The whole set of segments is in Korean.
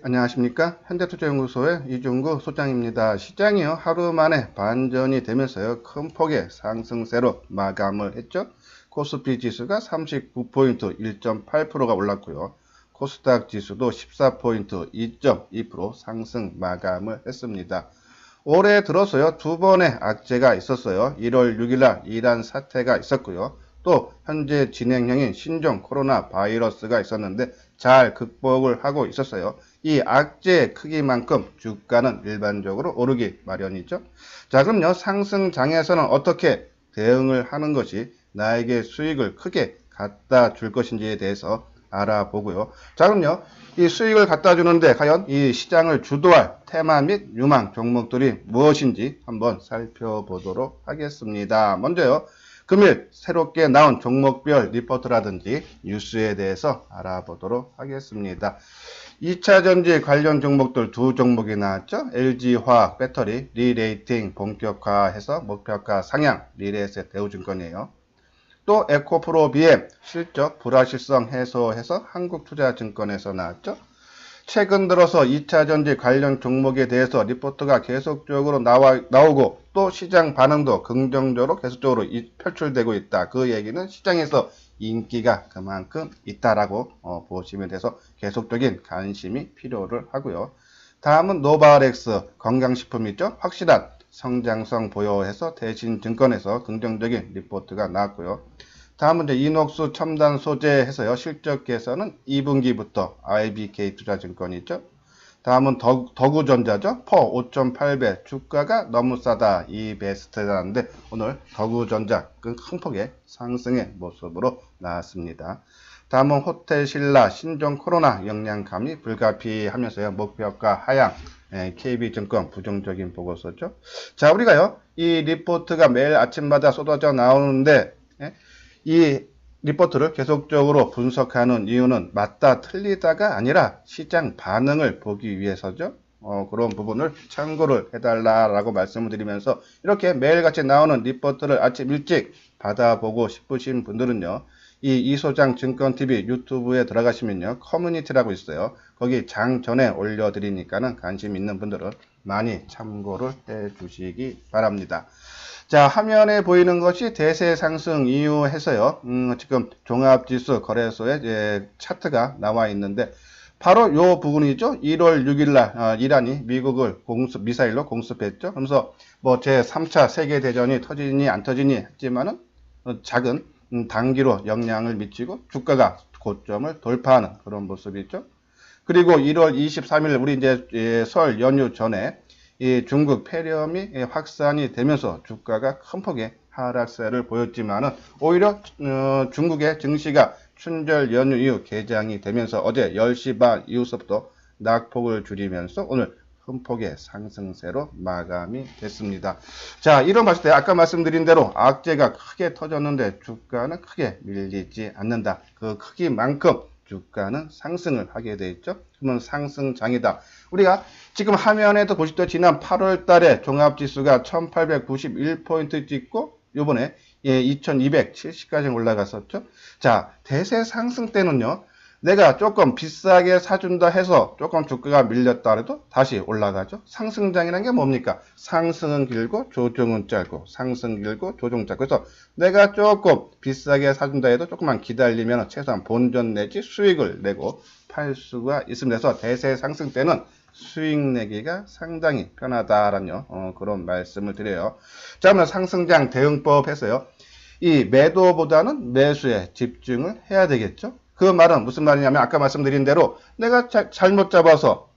안녕하십니까. 현대투자연구소의 이중구 소장입니다. 시장이요 하루 만에 반전이 되면서요 큰 폭의 상승세로 마감을 했죠. 코스피 지수가 39포인트 1.8%가 올랐고요. 코스닥 지수도 14포인트 2.2% 상승 마감을 했습니다. 올해 들어서요 두 번의 악재가 있었어요. 1월 6일날 이란 사태가 있었고요. 또 현재 진행형인 신종 코로나 바이러스가 있었는데 잘 극복을 하고 있었어요. 이 악재의 크기만큼 주가는 일반적으로 오르기 마련이죠. 자, 그럼요 상승장에서는 어떻게 대응을 하는 것이 나에게 수익을 크게 갖다 줄 것인지에 대해서 알아보고요. 자, 그럼요 이 수익을 갖다 주는데 과연 이 시장을 주도할 테마 및 유망 종목들이 무엇인지 한번 살펴보도록 하겠습니다. 먼저요 금일 새롭게 나온 종목별 리포트라든지 뉴스에 대해서 알아보도록 하겠습니다. 2차전지 관련 종목들 두 종목이 나왔죠. LG화학 배터리 리레이팅 본격화해서 목표가 상향 미래에셋 대우증권이에요. 또 에코프로 BM 실적 불확실성 해소해서 한국투자증권에서 나왔죠. 최근 들어서 2차전지 관련 종목에 대해서 리포트가 계속적으로 나오고 또 시장 반응도 긍정적으로 계속적으로 표출되고 있다. 그 얘기는 시장에서 인기가 그만큼 있다라고 보시면 돼서 계속적인 관심이 필요를 하고요. 다음은 노바렉스 건강식품이죠. 확실한 성장성 보여해서 대신증권에서 긍정적인 리포트가 나왔고요. 다음은 이제 이녹스 첨단 소재 해서요. 실적 개선은 2분기부터 IBK 투자증권이죠. 다음은 더구전자죠. 퍼 5.8배 주가가 너무 싸다. 이 베스트라는데 오늘 더구전자 큰 폭의 상승의 모습으로 나왔습니다. 다음은 호텔신라 신종 코로나 영향 감이 불가피하면서요. 목표가 하향 KB증권 부정적인 보고서죠. 자, 우리가요 이 리포트가 매일 아침마다 쏟아져 나오는데 이 리포트를 계속적으로 분석하는 이유는 맞다 틀리다가 아니라 시장 반응을 보기 위해서죠. 그런 부분을 참고를 해달라고 말씀을 드리면서 이렇게 매일같이 나오는 리포트를 아침 일찍 받아보고 싶으신 분들은요. 이 이소장 증권TV 유튜브에 들어가시면요. 커뮤니티라고 있어요. 거기 장 전에 올려드리니까는 관심 있는 분들은 많이 참고를 해 주시기 바랍니다. 자, 화면에 보이는 것이 대세 상승 이유 해서요. 지금 종합지수 거래소에 차트가 나와 있는데 바로 요 부분이죠. 1월 6일날 이란이 미국을 미사일로 공습했죠. 그러면서 뭐 제3차 세계대전이 터지니 안 터지니 했지만은 작은 단기로 영향을 미치고 주가가 고점을 돌파하는 그런 모습이죠. 그리고 1월 23일 우리 이제 설 연휴 전에 이 중국 폐렴이 확산이 되면서 주가가 큰 폭의 하락세를 보였지만은 오히려 중국의 증시가 춘절 연휴 이후 개장이 되면서 어제 10시 반 이후서부터 낙폭을 줄이면서 오늘 큰 폭의 상승세로 마감이 됐습니다. 자, 이런 봤을 때 아까 말씀드린 대로 악재가 크게 터졌는데 주가는 크게 밀리지 않는다. 그 크기만큼 주가는 상승을 하게 돼 있죠. 그러면 상승장이다. 우리가 지금 화면에도 보시죠. 지난 8월 달에 종합지수가 1891포인트 찍고 요번에 2270까지 올라갔었죠. 자, 대세 상승 때는요. 내가 조금 비싸게 사준다 해서 조금 주가가 밀렸다 해도 다시 올라가죠. 상승장이라는 게 뭡니까? 상승은 길고 조정은 짧고 상승 길고 조정 짧고 그래서 내가 조금 비싸게 사준다 해도 조금만 기다리면 최소한 본전 내지 수익을 내고 팔 수가 있습니다. 그래서 대세 상승 때는 수익 내기가 상당히 편하다라는 그런 말씀을 드려요. 자, 그러면 상승장 대응법 해서요. 이 매도보다는 매수에 집중을 해야 되겠죠. 그 말은 무슨 말이냐면 아까 말씀드린 대로 내가 잘못 잡아서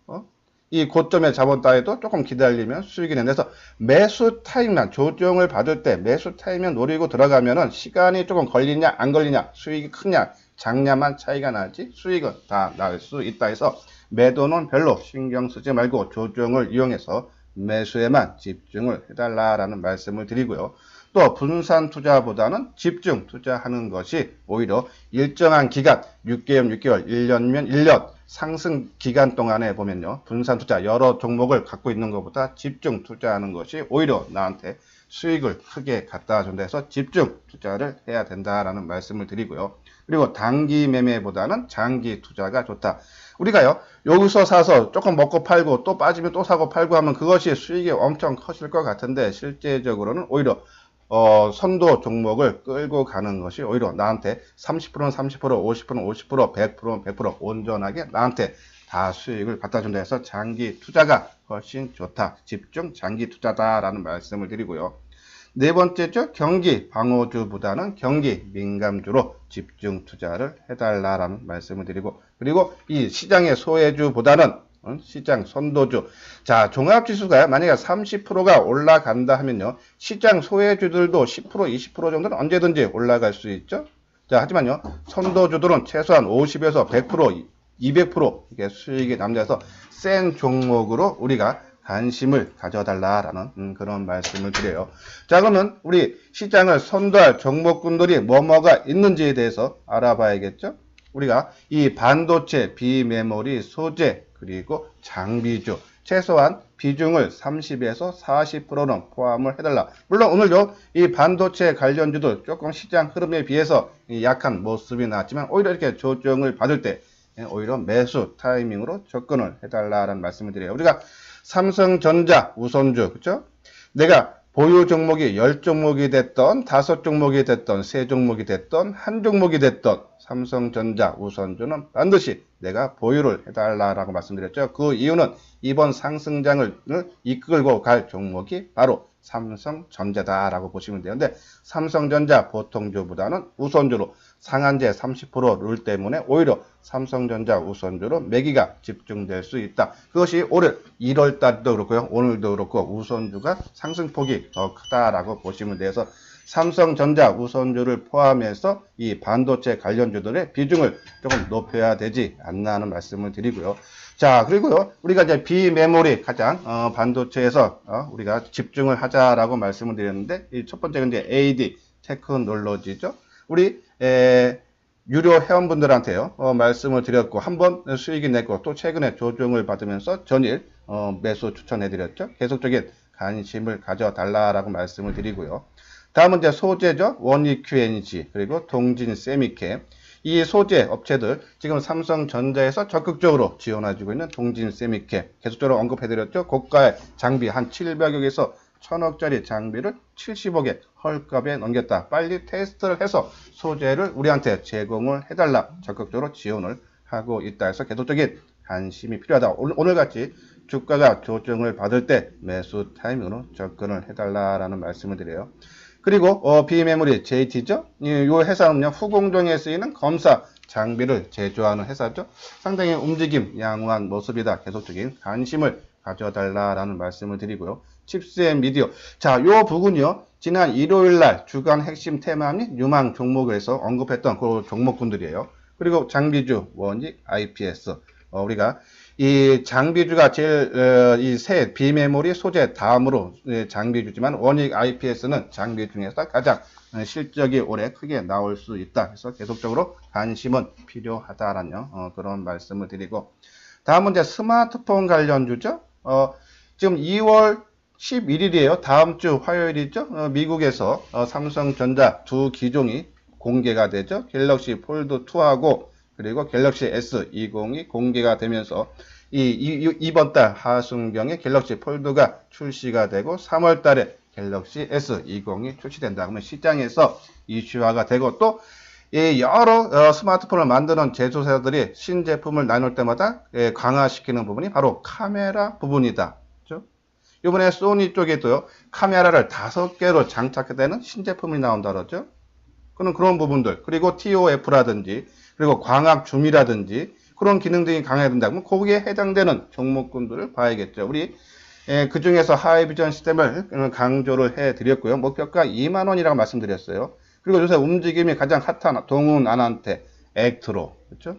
이 고점에 잡았다 해도 조금 기다리면 수익이 nen다. 그래서 매수 타임만 조정을 받을 때 매수 타임만 노리고 들어가면은 시간이 조금 걸리냐 안 걸리냐 수익이 크냐 작냐만 차이가 나지 수익은 다 날 수 있다 해서 매도는 별로 신경 쓰지 말고 조정을 이용해서 매수에만 집중을 해달라는 말씀을 드리고요. 또 분산 투자보다는 집중 투자하는 것이 오히려 일정한 기간 6개월, 1년이면 1년 상승 기간 동안에 보면요. 분산 투자 여러 종목을 갖고 있는 것보다 집중 투자하는 것이 오히려 나한테 수익을 크게 갖다 준다 해서 집중 투자를 해야 된다라는 말씀을 드리고요. 그리고 단기 매매보다는 장기 투자가 좋다. 우리가요, 여기서 사서 조금 먹고 팔고 또 빠지면 또 사고 팔고 하면 그것이 수익이 엄청 커질 것 같은데 실제적으로는 오히려 선도 종목을 끌고 가는 것이 오히려 나한테 30%는 30%, 50%는 50%, 100%는 100% 온전하게 나한테 다 수익을 갖다 준다 해서 장기 투자가 훨씬 좋다. 집중 장기 투자다라는 말씀을 드리고요. 네 번째죠. 경기 방어주보다는 경기 민감주로 집중 투자를 해달라라는 말씀을 드리고, 그리고 이 시장의 소외주보다는 시장 선도주. 자, 종합지수가 만약에 30%가 올라간다 하면요, 시장 소외주들도 10%, 20% 정도는 언제든지 올라갈 수 있죠. 자, 하지만요, 선도주들은 최소한 50에서 100%, 200% 이게 수익이 남자서 센 종목으로 우리가 관심을 가져달라라는 그런 말씀을 드려요. 자, 그러면 우리 시장을 선도할 종목군들이 뭐가 있는지에 대해서 알아봐야겠죠. 우리가 이 반도체, 비메모리, 소재, 그리고 장비주 최소한 비중을 30에서 40%는 포함을 해달라. 물론 오늘요, 이 반도체 관련주도 조금 시장 흐름에 비해서 약한 모습이 나왔지만 오히려 이렇게 조정을 받을 때 오히려 매수 타이밍으로 접근을 해달라는 말씀을 드려요. 우리가 삼성전자 우선주, 그죠? 내가 보유 종목이 10종목이 됐던, 5종목이 됐던, 3종목이 됐던, 1종목이 됐던 삼성전자 우선주는 반드시 내가 보유를 해달라고 말씀드렸죠. 그 이유는 이번 상승장을 이끌고 갈 종목이 바로 삼성전자다라고 보시면 되는데, 삼성전자 보통주보다는 우선주로 상한제 30% 룰 때문에 오히려 삼성전자 우선주로 매기가 집중될 수 있다. 그것이 올해 1월 달도 그렇고요, 오늘도 그렇고 우선주가 상승폭이 더 크다라고 보시면 돼서 삼성전자 우선주를 포함해서 이 반도체 관련주들의 비중을 조금 높여야 되지 않나 하는 말씀을 드리고요. 자, 그리고요, 우리가 이제 비메모리 가장 반도체에서 우리가 집중을 하자라고 말씀을 드렸는데, 이 첫 번째는 이제 AD 테크놀로지죠. 우리 유료 회원분들한테요 말씀을 드렸고, 한번 수익이 냈고 또 최근에 조정을 받으면서 전일 매수 추천해드렸죠. 계속적인 관심을 가져달라라고 말씀을 드리고요. 다음은 이제 소재죠. 원이큐엔지 그리고 동진세미캠. 이 소재 업체들 지금 삼성전자에서 적극적으로 지원해주고 있는 동진세미캠 계속적으로 언급해드렸죠. 고가의 장비 한 700억에서 1000억짜리 장비를 70억에 헐값에 넘겼다. 빨리 테스트를 해서 소재를 우리한테 제공을 해달라. 적극적으로 지원을 하고 있다 해서 계속적인 관심이 필요하다. 오늘같이 주가가 조정을 받을 때 매수 타이밍으로 접근을 해달라라는 말씀을 드려요. 그리고 비메모리 JT죠. 이 회사는요, 후공정에 쓰이는 검사 장비를 제조하는 회사죠. 상당히 움직임 양호한 모습이다. 계속적인 관심을 가져달라라는 말씀을 드리고요. 칩스앤미디어. 자, 요 부분이요, 지난 일요일날 주간 핵심 테마 및 유망 종목에서 언급했던 그 종목군들이에요. 그리고 장비주 원익 IPS. 우리가 이 장비주가 제일 이 새 비메모리 소재 다음으로 장비주지만 원익 IPS는 장비 중에서 가장 실적이 올해 크게 나올 수 있다. 그래서 계속적으로 관심은 필요하다라는 그런 말씀을 드리고, 다음은 이제 스마트폰 관련주죠. 지금 2월 11일이에요. 다음 주 화요일이죠. 미국에서 삼성전자 두 기종이 공개가 되죠. 갤럭시 폴드 2하고 그리고 갤럭시 S20이 공개가 되면서 이번 달 하순경에 갤럭시 폴드가 출시가 되고 3월 달에 갤럭시 S20이 출시된다. 그러면 시장에서 이슈화가 되고, 또 여러 스마트폰을 만드는 제조사들이 신제품을 나눌 때마다 강화시키는 부분이 바로 카메라 부분이다. 그렇죠? 이번에 소니 쪽에도요, 카메라를 5개로 장착되는 신제품이 나온다 그러죠. 그런 부분들, 그리고 TOF라든지 그리고 광학 줌이라든지 그런 기능들이 강화된다. 그러면 거기에 해당되는 종목군들을 봐야겠죠. 우리 그 중에서 하이비전 시스템을 강조를 해드렸고요. 목표가 2만원이라고 말씀드렸어요. 그리고 요새 움직임이 가장 핫한 동훈 아난테, 액트로, 그렇죠?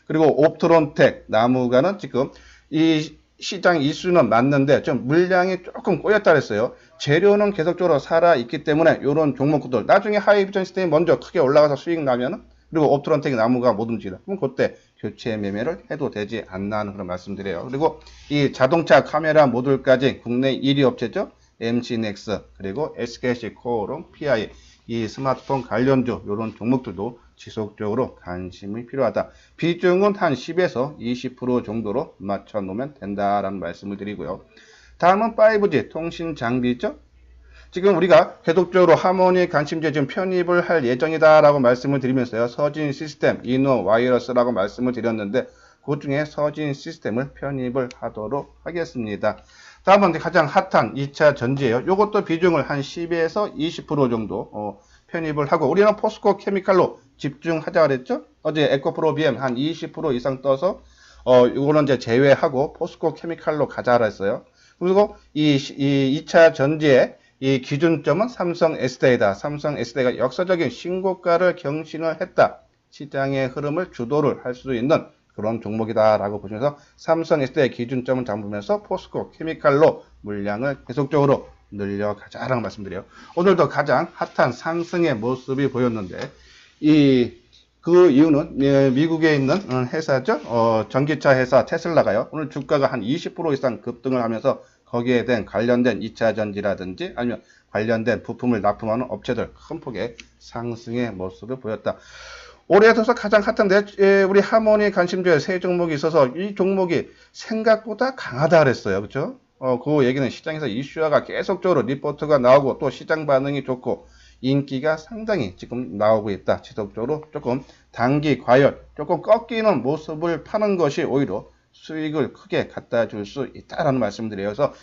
그리고 옵트론텍, 나무가는 지금 이 시장 이슈는 맞는데 좀 물량이 조금 꼬였다 그랬어요. 재료는 계속적으로 살아있기 때문에 이런 종목들 나중에 하이비전 시스템이 먼저 크게 올라가서 수익 나면은, 그리고 옵트론텍 나무가 못 움직이다. 그럼 그때 교체 매매를 해도 되지 않나 하는 그런 말씀드려요. 그리고 이 자동차 카메라 모듈까지 국내 1위 업체죠. MC넥스 그리고 SKC 코오롱 PI 이 스마트폰 관련주 이런 종목들도 지속적으로 관심이 필요하다. 비중은 한 10에서 20% 정도로 맞춰 놓으면 된다라는 말씀을 드리고요. 다음은 5G 통신 장비죠. 지금 우리가 계속적으로 하모니 관심주에 지금 편입을 할 예정이다라고 말씀을 드리면서요. 서진 시스템, 이노 와이어러스라고 말씀을 드렸는데 그 중에 서진 시스템을 편입을 하도록 하겠습니다. 다음은 가장 핫한 2차 전지예요. 이것도 비중을 한 10에서 20% 정도 편입을 하고 우리는 포스코 케미칼로 집중하자 그랬죠. 어제 에코프로 BM 한 20% 이상 떠서 이거는 이제 제외하고 포스코 케미칼로 가자 그랬어요. 그리고 이 2차 전지의 이 기준점은 삼성 SDI다. 삼성 SDI가 역사적인 신고가를 경신을 했다. 시장의 흐름을 주도를 할 수 있는 그런 종목이다라고 보시면서 삼성 SDI 기준점을 잡으면서 포스코 케미칼로 물량을 계속적으로 늘려가자라고 말씀드려요. 오늘도 가장 핫한 상승의 모습이 보였는데 그 이유는 미국에 있는 회사죠. 전기차 회사 테슬라가요. 오늘 주가가 한 20% 이상 급등을 하면서 거기에 대한 관련된 2차 전지라든지 아니면 관련된 부품을 납품하는 업체들 큰 폭의 상승의 모습을 보였다. 올해 들어서 가장 핫한데 우리 하모니 관심주에 세 종목이 있어서 이 종목이 생각보다 강하다 그랬어요. 그렇죠? 그 얘기는 시장에서 이슈화가 계속적으로 리포트가 나오고 또 시장 반응이 좋고 인기가 상당히 지금 나오고 있다. 지속적으로 조금 단기 과열, 조금 꺾이는 모습을 파는 것이 오히려 수익을 크게 갖다 줄 수 있다라는 말씀드려요. 그래서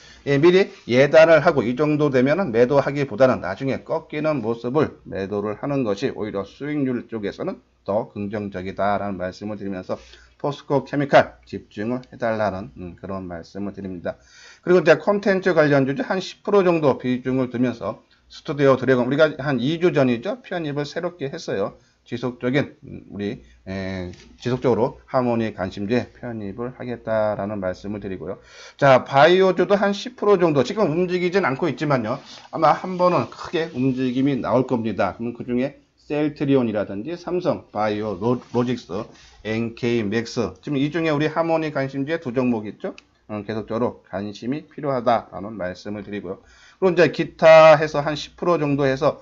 미리 예단을 하고 이 정도 되면은 매도하기보다는 나중에 꺾이는 모습을 매도를 하는 것이 오히려 수익률 쪽에서는 더 긍정적이다라는 말씀을 드리면서 포스코 케미칼 집중을 해달라는 그런 말씀을 드립니다. 그리고 이제 콘텐츠 관련주죠. 한 10% 정도 비중을 두면서 스튜디오 드래곤 우리가 한 2주 전이죠. 편입을 새롭게 했어요. 지속적인 지속적으로 하모니 관심주에 편입을 하겠다라는 말씀을 드리고요. 자, 바이오주도 한 10% 정도 지금 움직이진 않고 있지만요. 아마 한 번은 크게 움직임이 나올 겁니다. 그럼 그 중에 셀트리온이라든지 삼성 바이오 로직스, NK맥스 지금 이 중에 우리 하모니 관심주에 두 종목 있죠. 계속적으로 관심이 필요하다라는 말씀을 드리고요. 그리고 이제 기타 해서 한 10% 정도 해서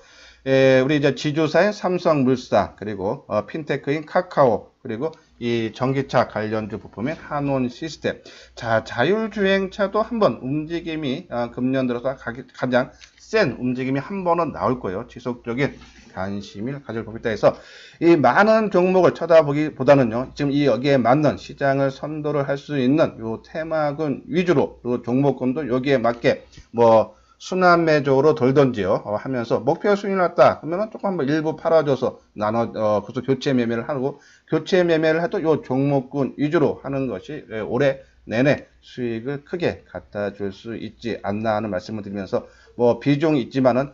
우리 이제 지주사인 삼성물산 그리고 핀테크인 카카오 그리고 이 전기차 관련주 부품인 한온 시스템. 자, 자율주행차도 한번 움직임이 금년 들어서 가장 센 움직임이 한 번은 나올 거예요. 지속적인 관심을 가질 겁니다. 해서 이 많은 종목을 쳐다보기보다는요. 지금 이 여기에 맞는 시장을 선도를 할 수 있는 요 테마군 위주로 요 종목군도 여기에 맞게 뭐 순환매적으로 돌던지요 하면서 목표 수익 났다 그러면 조금 한번 일부 팔아줘서 그래서 교체 매매를 하고 교체 매매를 해도 요 종목군 위주로 하는 것이 올해 내내 수익을 크게 갖다 줄 수 있지 않나 하는 말씀을 드리면서 뭐 비중이 있지만은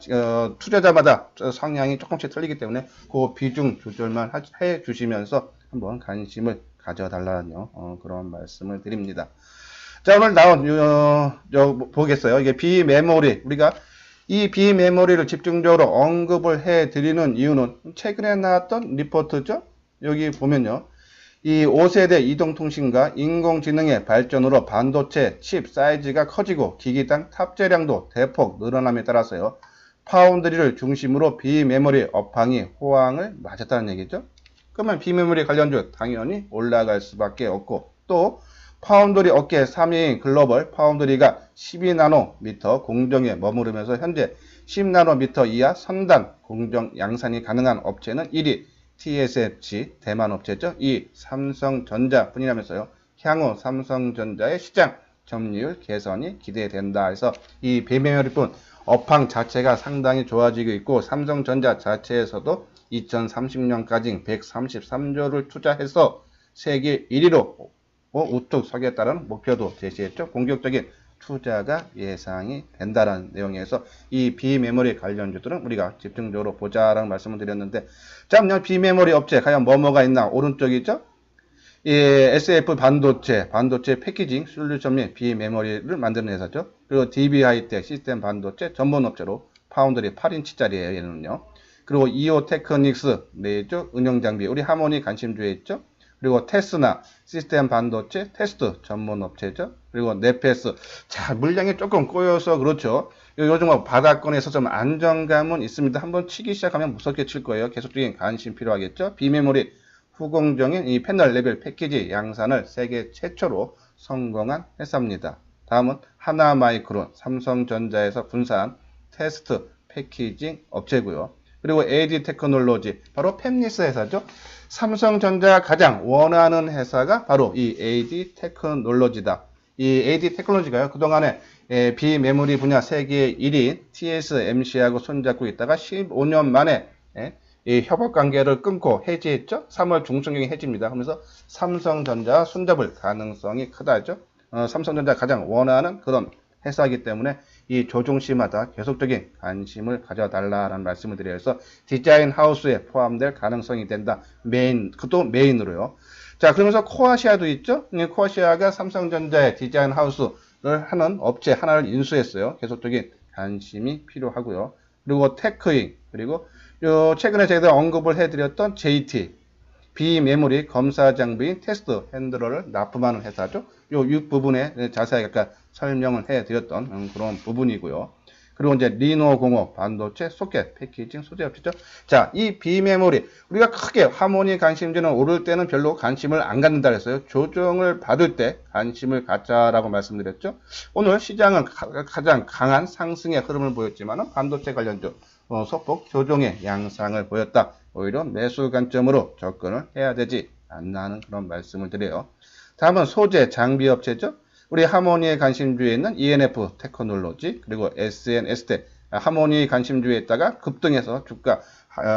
투자자마다 성향이 조금씩 틀리기 때문에 그 비중 조절만 해 주시면서 한번 관심을 가져달라는 그런 말씀을 드립니다. 자, 오늘 나온 보겠어요. 이게 비메모리 우리가 이 비메모리를 집중적으로 언급을 해 드리는 이유는 최근에 나왔던 리포트죠. 여기 보면요. 이 5세대 이동통신과 인공지능의 발전으로 반도체 칩 사이즈가 커지고 기기당 탑재량도 대폭 늘어남에 따라서요. 파운드리를 중심으로 비메모리 업황이 호황을 맞았다는 얘기죠. 그러면 비메모리 관련주 당연히 올라갈 수밖에 없고 또 파운드리 업계 3위인 글로벌 파운드리가 12나노미터 공정에 머무르면서 현재 10나노미터 이하 선단 공정 양산이 가능한 업체는 1위 TSMC 대만 업체죠. 2위 삼성전자 뿐이라면서요. 향후 삼성전자의 시장 점유율 개선이 기대된다 해서 이 비메모리뿐 업황 자체가 상당히 좋아지고 있고 삼성전자 자체에서도 2030년까지 133조를 투자해서 세계 1위로 우뚝 서겠다는 목표도 제시했죠. 공격적인 투자가 예상이 된다는 내용에서 이 비메모리 관련주들은 우리가 집중적으로 보자라는 말씀을 드렸는데 자, 비메모리 업체 과연 뭐가 있나 오른쪽이죠. 이 SF 반도체 패키징 솔루션 및 비메모리를 만드는 회사죠. 그리고 DB 하이텍 시스템 반도체 전문 업체로 파운드리 8인치짜리예요. 얘는요. 그리고 이오 테크닉스 내죠. 운영 장비 우리 하모니 관심주에 있죠. 그리고 테스나 시스템 반도체 테스트 전문 업체죠. 그리고 네페스. 자, 물량이 조금 꼬여서 그렇죠. 요즘 바닥권에서 좀 안정감은 있습니다. 한번 치기 시작하면 무섭게 칠 거예요. 계속적인 관심 필요하겠죠. 비메모리 후공정인 이 패널 레벨 패키지 양산을 세계 최초로 성공한 회사입니다. 다음은 하나마이크론, 삼성전자에서 분사한 테스트 패키징 업체고요. 그리고 AD 테크놀로지, 바로 팹리스 회사죠. 삼성전자가 가장 원하는 회사가 바로 이 AD 테크놀로지다. 이 AD 테크놀로지가요, 그동안에 비메모리 분야 세계 1위 TSMC하고 손잡고 있다가 15년 만에 이 협업 관계를 끊고 해지했죠. 3월 중순경에 해지입니다. 그러면서 삼성전자와 손잡을 가능성이 크다죠. 삼성전자가 가장 원하는 그런 회사이기 때문에 이 조종시마다 계속적인 관심을 가져달라는 말씀을 드려서 디자인 하우스에 포함될 가능성이 된다. 그것도 메인으로요. 자, 그러면서 코아시아도 있죠. 코아시아가 삼성전자의 디자인 하우스를 하는 업체 하나를 인수했어요. 계속적인 관심이 필요하고요. 그리고 테크잉, 그리고 최근에 제가 언급을 해드렸던 JT, 비메모리 검사 장비인 테스트 핸들러를 납품하는 회사죠. 요 부분에 자세하게 아까 설명을 해드렸던 그런 부분이고요. 그리고 이제 리노공업 반도체 소켓 패키징 소재 업체죠. 자, 이 비메모리 우리가 크게 하모니 관심주는 오를 때는 별로 관심을 안 갖는다 그랬어요. 조정을 받을 때 관심을 갖자라고 말씀드렸죠. 오늘 시장은 가장 강한 상승의 흐름을 보였지만 반도체 관련주 소폭 조정의 양상을 보였다. 오히려 매수 관점으로 접근을 해야 되지 않나 하는 그런 말씀을 드려요. 다음은 소재 장비 업체죠. 우리 하모니의 관심주에 있는 ENF 테크놀로지, 그리고 SNS텍, 하모니 관심주에 있다가 급등해서 주가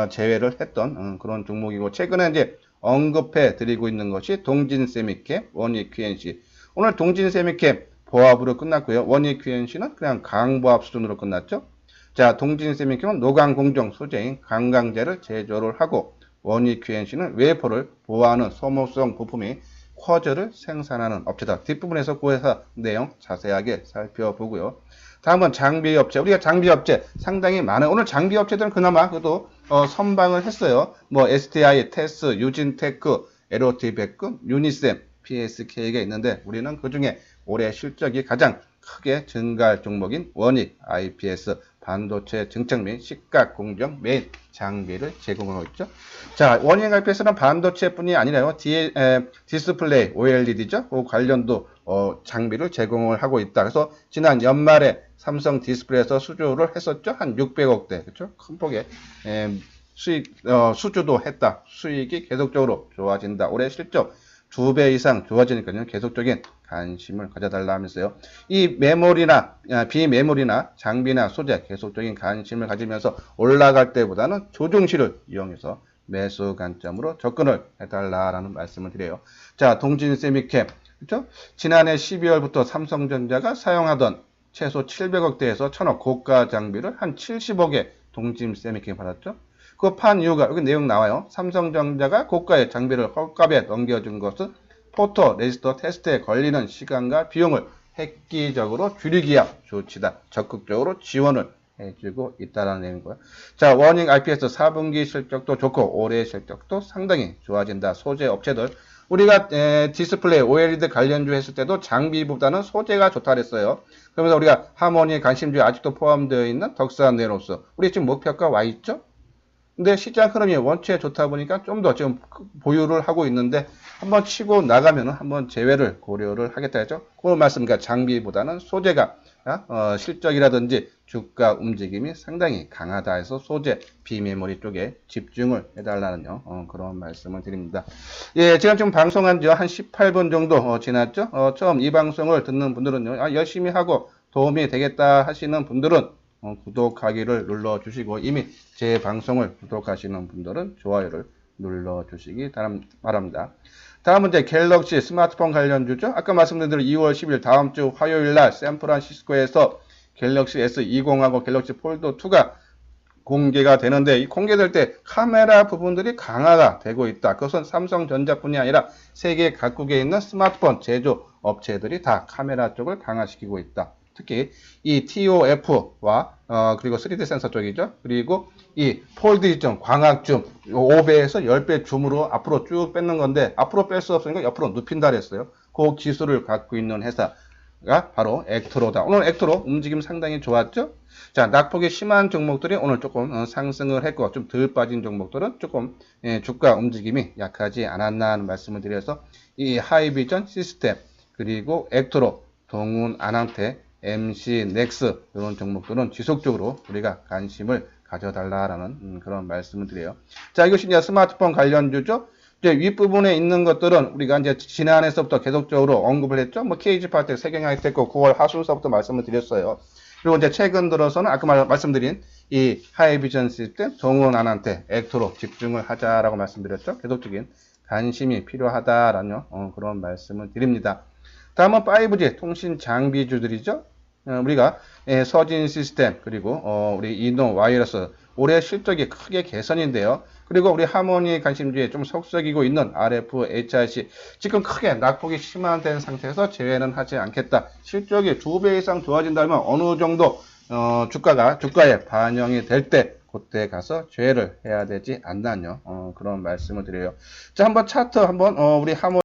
제외를 했던 그런 종목이고, 최근에 이제 언급해 드리고 있는 것이 동진세미캡, 원익QNC. 오늘 동진세미캡 보합으로 끝났고요. 원익QNC는 그냥 강보합 수준으로 끝났죠. 자, 동진세미캡은 노광공정 소재인 강강제를 제조를 하고, 원익QNC는 웨이퍼를 보호하는 소모성 부품이 쿼저를 생산하는 업체다. 뒷부분에서 그 회사 내용 자세하게 살펴보고요. 다음은 장비 업체. 우리가 장비 업체 상당히 많아요. 오늘 장비 업체들은 그나마 그래도 선방을 했어요. 뭐 STI, 테스, 유진테크, LOT베크, 유니셈, PSK가 있는데 우리는 그 중에 올해 실적이 가장 크게 증가할 종목인 원익, IPS, 반도체 증척 및 시각 공정 메인 장비를 제공하고 있죠. 자, 원익 IPS는 반도체뿐이 아니라요. 디스플레이 OLED죠. 그 관련도 장비를 제공을 하고 있다. 그래서 지난 연말에 삼성 디스플레이에서 수주를 했었죠. 한 600억대. 그렇죠? 큰 폭의 수주도 했다. 수익이 계속적으로 좋아진다. 올해 실적 2배 이상 좋아지니까요. 계속적인 관심을 가져달라 하면서요. 이 메모리나 비메모리나 장비나 소재 계속적인 관심을 가지면서 올라갈 때보다는 조종시를 이용해서 매수 관점으로 접근을 해달라라는 말씀을 드려요. 자, 동진세미캡. 그렇죠? 지난해 12월부터 삼성전자가 사용하던 최소 700억대에서 1000억 고가 장비를 한 70억에 동진세미캡 받았죠. 그 판 이유가 여기 내용 나와요. 삼성전자가 고가의 장비를 헐값에 넘겨준 것은 포토 레지스터 테스트에 걸리는 시간과 비용을 획기적으로 줄이기야 조치다. 적극적으로 지원을 해주고 있다는 내용이고요. 자, 원익 IPS 4분기 실적도 좋고 올해 실적도 상당히 좋아진다. 소재 업체들 우리가 디스플레이 OLED 관련주 했을 때도 장비보다는 소재가 좋다 그랬어요. 그러면서 우리가 하모니 관심주에 아직도 포함되어 있는 덕산 네노스 우리 지금 목표가 와 있죠? 근데 시장 흐름이 원체 좋다 보니까 좀 더 지금 보유를 하고 있는데 한번 치고 나가면은 한번 제외를 고려를 하겠다 했죠. 그런 말씀이니까 장비보다는 소재가 실적이라든지 주가 움직임이 상당히 강하다 해서 소재 비메모리 쪽에 집중을 해달라는 그런 말씀을 드립니다. 예, 제가 지금 방송한 지 한 18분 정도 지났죠. 처음 이 방송을 듣는 분들은요, 열심히 하고 도움이 되겠다 하시는 분들은 구독하기를 눌러주시고 이미 제 방송을 구독하시는 분들은 좋아요를 눌러주시기 바랍니다. 다음은 이제 갤럭시 스마트폰 관련주죠. 아까 말씀드린 대로 2월 10일 다음 주 화요일 날 샌프란시스코에서 갤럭시 S20하고 갤럭시 폴드2가 공개가 되는데 이 공개될 때 카메라 부분들이 강화가 되고 있다. 그것은 삼성전자뿐이 아니라 세계 각국에 있는 스마트폰 제조 업체들이 다 카메라 쪽을 강화시키고 있다. 특히 이 TOF와 그리고 3D 센서 쪽이죠. 그리고 이 폴드 이점, 광학 줌 5배에서 10배 줌으로 앞으로 쭉 뺏는 건데 앞으로 뺄 수 없으니까 옆으로 눕힌다 그랬어요. 그 기술을 갖고 있는 회사가 바로 액트로다. 오늘 액트로 움직임 상당히 좋았죠. 자, 낙폭이 심한 종목들이 오늘 조금 상승을 했고 좀 덜 빠진 종목들은 조금 주가 움직임이 약하지 않았나 하는 말씀을 드려서 이 하이비전 시스템 그리고 액트로, 동훈, 아낭테, MC, 넥스 이런 종목들은 지속적으로 우리가 관심을 가져달라라는 그런 말씀을 드려요. 자, 이것이 이제 스마트폰 관련주죠. 이제 윗부분에 있는 것들은 우리가 이제 지난해서부터 계속적으로 언급을 했죠. 뭐 KG파텍, 세경하이텍 9월 하순서부터 말씀을 드렸어요. 그리고 이제 최근 들어서는 아까 말씀드린 이 하이비전 시스템, 동훈, 아낭테, 액트로 집중을 하자라고 말씀드렸죠. 계속적인 관심이 필요하다라는 그런 말씀을 드립니다. 다음은 5G 통신 장비주들이죠. 우리가 서진 시스템 그리고 우리 이노 와이어러스 올해 실적이 크게 개선인데요. 그리고 우리 하모니 관심주에 좀 속썩이고 있는 RF, HRC 지금 크게 낙폭이 심화된 상태에서 제외는 하지 않겠다. 실적이 2배 이상 좋아진다면 어느 정도 주가에 반영이 될 때 그때 가서 제외를 해야 되지 않나요? 그런 말씀을 드려요. 자, 한번 차트 한번 우리 하모니